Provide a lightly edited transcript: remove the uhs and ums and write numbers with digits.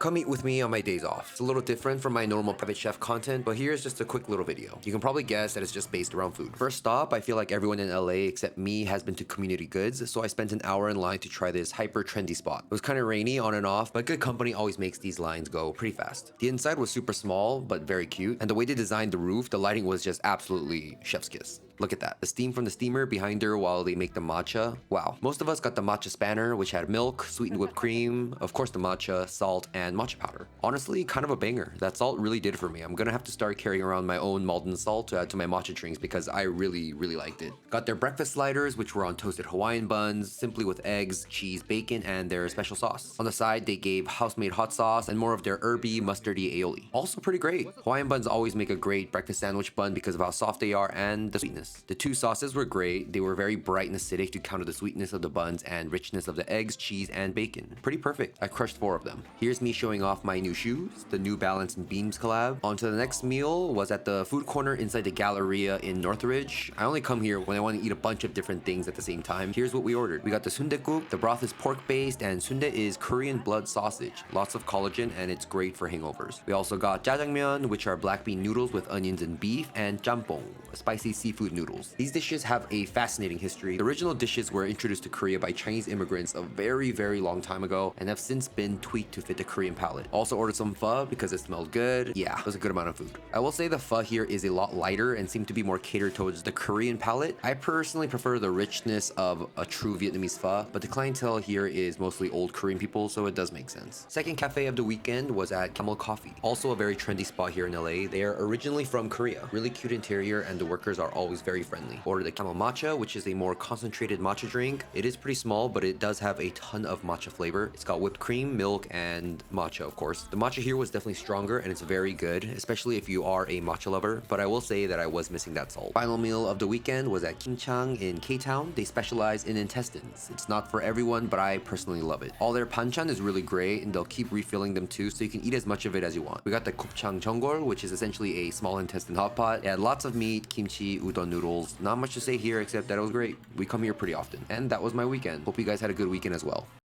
Come eat with me on my days off. It's a little different from my normal private chef content, but here's just a quick little video. You can probably guess that it's just based around food. First stop, I feel like everyone in LA except me has been to Community Goods, so I spent an hour in line to try this hyper trendy spot. It was kind of rainy on and off, but good company always makes these lines go pretty fast. The inside was super small, but very cute, and the way they designed the roof, the lighting was just absolutely chef's kiss. Look at that. The steam from the steamer behind her while they make the matcha. Wow. Most of us got the matcha spanner, which had milk, sweetened whipped cream, of course the matcha, salt, and matcha powder. Honestly, kind of a banger. That salt really did it for me. I'm gonna have to start carrying around my own Malden salt to add to my matcha drinks because I really liked it. Got their breakfast sliders, which were on toasted Hawaiian buns, simply with eggs, cheese, bacon, and their special sauce. On the side, they gave house-made hot sauce and more of their herby, mustardy aioli. Also pretty great. Hawaiian buns always make a great breakfast sandwich bun because of how soft they are and the sweetness. The two sauces were great. They were very bright and acidic to counter the sweetness of the buns and richness of the eggs, cheese, and bacon. Pretty perfect. I crushed 4 of them. Here's me showing off my new shoes, the New Balance and Beams collab. On to the next meal was at the food corner inside the Galleria in Northridge. I only come here when I want to eat a bunch of different things at the same time. Here's what we ordered. We got the sundae-guk. The broth is pork-based and sundae is Korean blood sausage. Lots of collagen and it's great for hangovers. We also got jjajangmyeon, which are black bean noodles with onions and beef, and jampong, spicy seafood noodles. These dishes have a fascinating history. The original dishes were introduced to Korea by Chinese immigrants a very long time ago and have since been tweaked to fit the Korean palate. Also ordered some pho because it smelled good. Yeah, it was a good amount of food. I will say the pho here is a lot lighter and seemed to be more catered towards the Korean palate. I personally prefer the richness of a true Vietnamese pho, but the clientele here is mostly old Korean people, so it does make sense. Second cafe of the weekend was at Camel Coffee, also a very trendy spot here in LA. They are originally from Korea. Really cute interior and the workers are always very friendly. Ordered the Camel Matcha, which is a more concentrated matcha drink. It is pretty small, but it does have a ton of matcha flavor. It's got whipped cream, milk, and matcha, of course. The matcha here was definitely stronger and it's very good, especially if you are a matcha lover, but I will say that I was missing that salt. Final meal of the weekend was at Kop Chang in K-Town. They specialize in intestines. It's not for everyone, but I personally love it. All their banchan is really great and they'll keep refilling them too, so you can eat as much of it as you want. We got the Kop Chang Jeongol, which is essentially a small intestine hot pot. It had lots of meat, kimchi, udon noodles. Not much to say here except that it was great. We come here pretty often. And that was my weekend. Hope you guys had a good weekend as well.